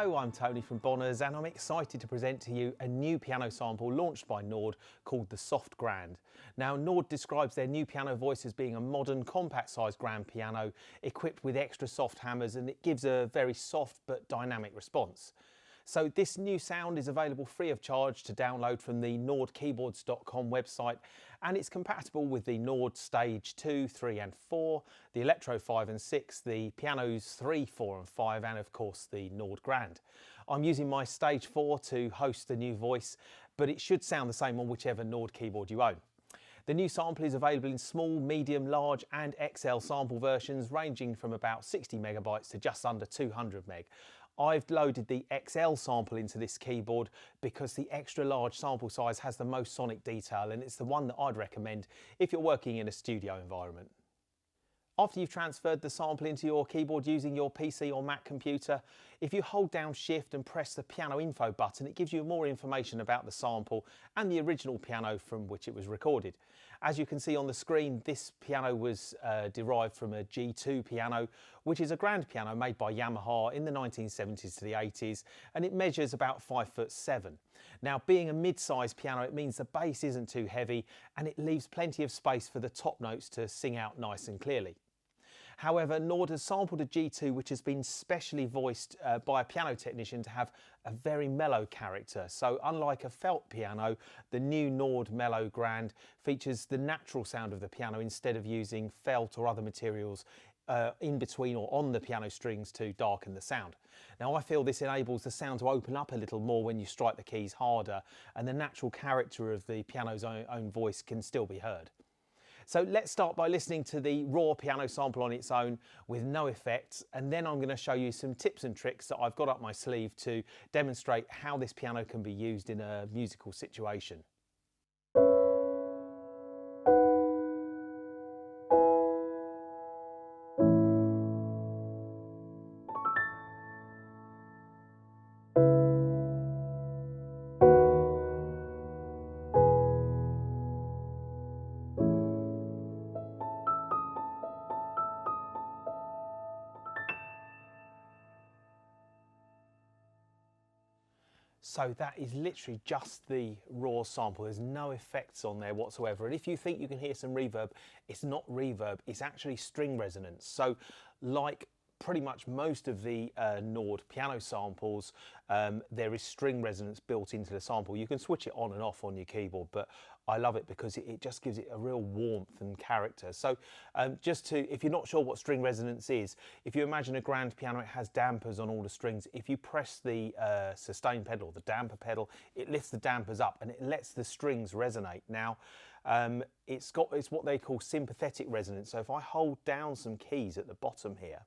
Hello, I'm Tony from Bonners and I'm excited to present to you a new piano sample launched by Nord called the Soft Grand. Now Nord describes their new piano voice as being a modern compact sized grand piano equipped with extra soft hammers, and it gives a very soft but dynamic response. So this new sound is available free of charge to download from the nordkeyboards.com website, and it's compatible with the Nord Stage 2, 3 and 4, the Electro 5 and 6, the pianos 3, 4 and 5 and of course the Nord Grand. I'm using my Stage 4 to host the new voice, but it should sound the same on whichever Nord keyboard you own. The new sample is available in small, medium, large and XL sample versions ranging from about 60 megabytes to just under 200 meg. I've loaded the XL sample into this keyboard because the extra large sample size has the most sonic detail, and it's the one that I'd recommend if you're working in a studio environment. After you've transferred the sample into your keyboard using your PC or Mac computer, if you hold down Shift and press the piano info button, it gives you more information about the sample and the original piano from which it was recorded. As you can see on the screen, this piano was derived from a G2 piano, which is a grand piano made by Yamaha in the 1970s to the 80s, and it measures about 5'7". Now, being a mid-sized piano, it means the bass isn't too heavy and it leaves plenty of space for the top notes to sing out nice and clearly. However, Nord has sampled a G2 which has been specially voiced by a piano technician to have a very mellow character. So unlike a felt piano, the new Nord Mellow Grand features the natural sound of the piano instead of using felt or other materials in between or on the piano strings to darken the sound. Now I feel this enables the sound to open up a little more when you strike the keys harder, and the natural character of the piano's own voice can still be heard. So let's start by listening to the raw piano sample on its own with no effects, and then I'm going to show you some tips and tricks that I've got up my sleeve to demonstrate how this piano can be used in a musical situation. So that is literally just the raw sample. There's no effects on there whatsoever. And if you think you can hear some reverb, it's not reverb, it's actually string resonance. So like pretty much most of the Nord piano samples, there is string resonance built into the sample. You can switch it on and off on your keyboard, but I love it because it just gives it a real warmth and character. So if you're not sure what string resonance is, if you imagine a grand piano, it has dampers on all the strings. If you press the sustain pedal, the damper pedal, it lifts the dampers up and it lets the strings resonate. Now, it's what they call sympathetic resonance. So if I hold down some keys at the bottom here,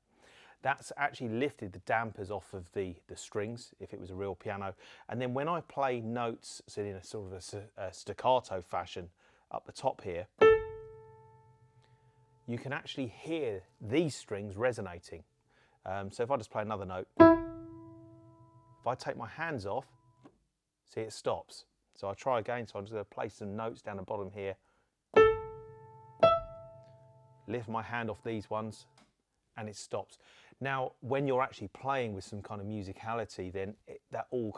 that's actually lifted the dampers off of the strings if it was a real piano. And then when I play notes, so in a sort of a staccato fashion up the top here, you can actually hear these strings resonating. So if I just play another note, if I take my hands off, see it stops. So I'll try again. So I'm just going to place some notes down the bottom here, lift my hand off these ones, and it stops. Now, when you're actually playing with some kind of musicality, then all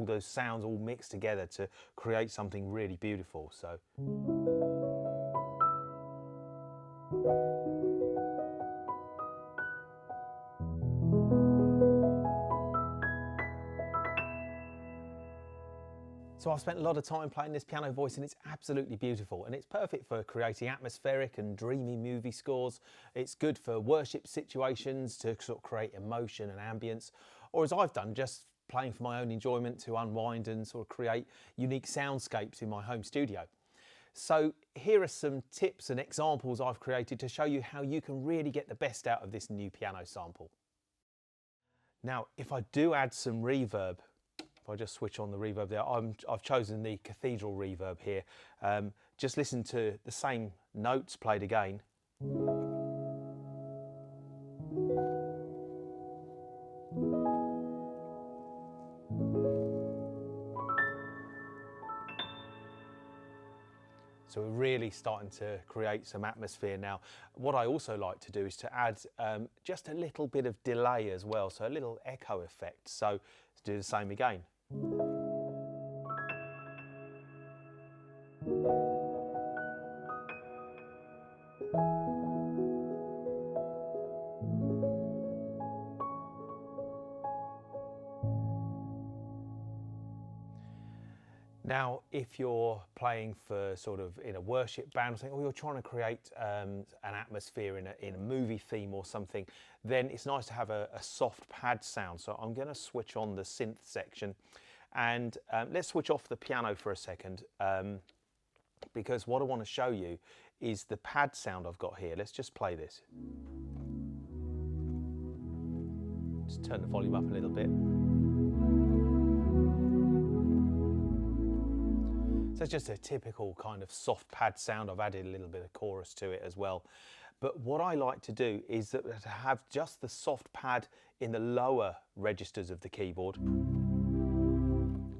those sounds all mix together to create something really beautiful. So. So I've spent a lot of time playing this piano voice and it's absolutely beautiful, and it's perfect for creating atmospheric and dreamy movie scores. It's good for worship situations to sort of create emotion and ambience, or as I've done, just playing for my own enjoyment to unwind and sort of create unique soundscapes in my home studio. So here are some tips and examples I've created to show you how you can really get the best out of this new piano sample. Now, if I do add some reverb, if I just switch on the reverb there, I've chosen the cathedral reverb here. Just listen to the same notes played again. So we're really starting to create some atmosphere now. What I also like to do is to add just a little bit of delay as well, so a little echo effect. So let's do the same again. Now, if you're playing for sort of in a worship band or something, or you're trying to create an atmosphere in a movie theme or something, then it's nice to have a soft pad sound. So I'm going to switch on the synth section, and let's switch off the piano for a second, because what I want to show you is the pad sound I've got here. Let's just play this. Just turn the volume up a little bit. So it's just a typical kind of soft pad sound. I've added a little bit of chorus to it as well. But what I like to do is to have just the soft pad in the lower registers of the keyboard,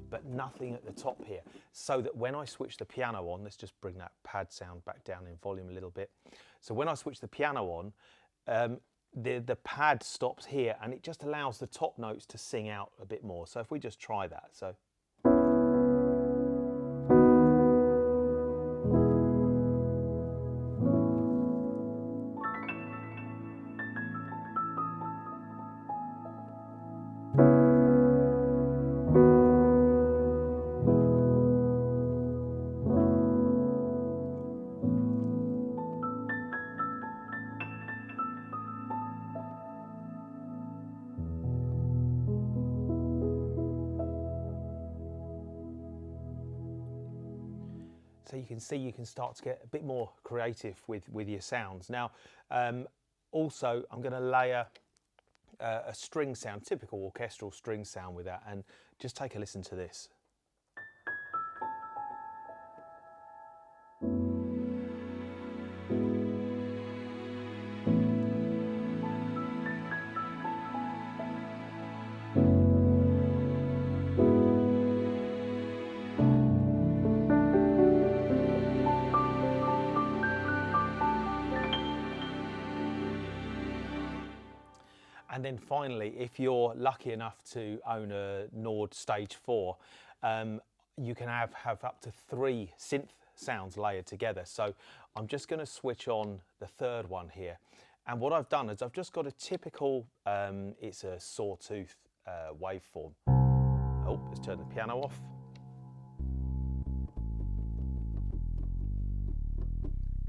but nothing at the top here. So that when I switch the piano on, let's just bring that pad sound back down in volume a little bit. So when I switch the piano on, the pad stops here, and it just allows the top notes to sing out a bit more. So if we just try that. So. So you can see you can start to get a bit more creative with your sounds. Now, also I'm going to layer a string sound, typical orchestral string sound with that, and just take a listen to this. And then finally, if you're lucky enough to own a Nord Stage 4, you can have up to 3 synth sounds layered together. So I'm just going to switch on the third one here. And what I've done is I've just got a typical, it's a sawtooth waveform. Oh, let's turn the piano off.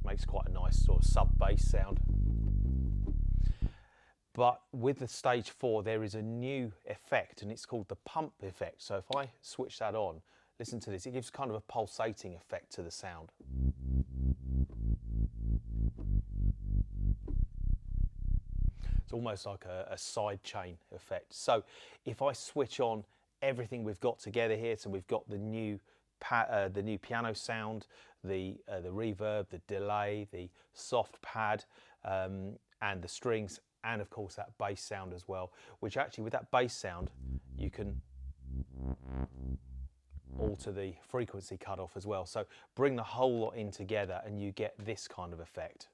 Makes quite a nice sort of sub-bass sound. But with the Stage 4, there is a new effect, and it's called the pump effect. So if I switch that on, listen to this, it gives kind of a pulsating effect to the sound. It's almost like a side chain effect. So if I switch on everything we've got together here, so we've got the new piano sound, the reverb, the delay, the soft pad, and the strings, and of course that bass sound as well, which actually with that bass sound you can alter the frequency cutoff as well. So bring the whole lot in together and you get this kind of effect.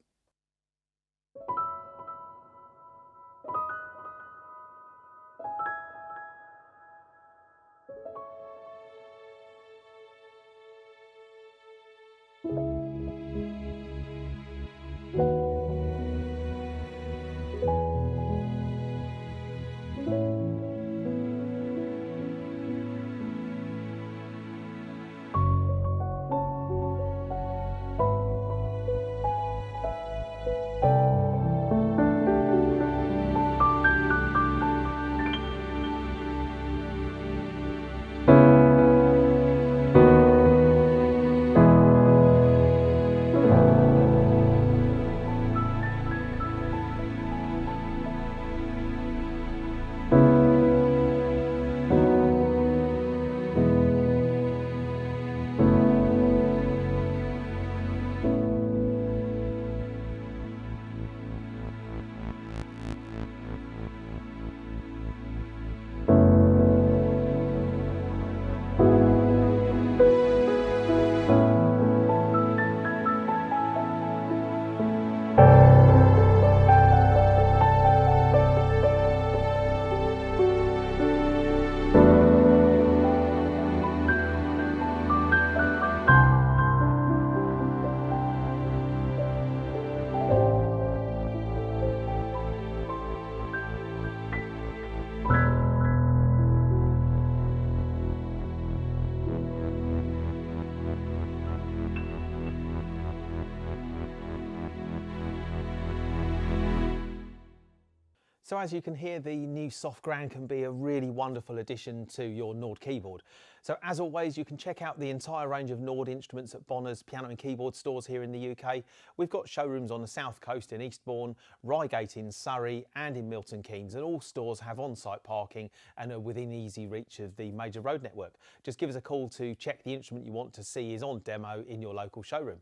So as you can hear, the new soft grand can be a really wonderful addition to your Nord keyboard. So as always, you can check out the entire range of Nord instruments at Bonner's piano and keyboard stores here in the UK. We've got showrooms on the south coast in Eastbourne, Reigate in Surrey and in Milton Keynes, and all stores have on-site parking and are within easy reach of the major road network. Just give us a call to check the instrument you want to see is on demo in your local showroom.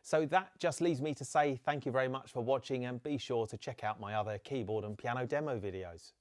So that just leaves me to say thank you very much for watching, and be sure to check out my other keyboard and piano demo videos.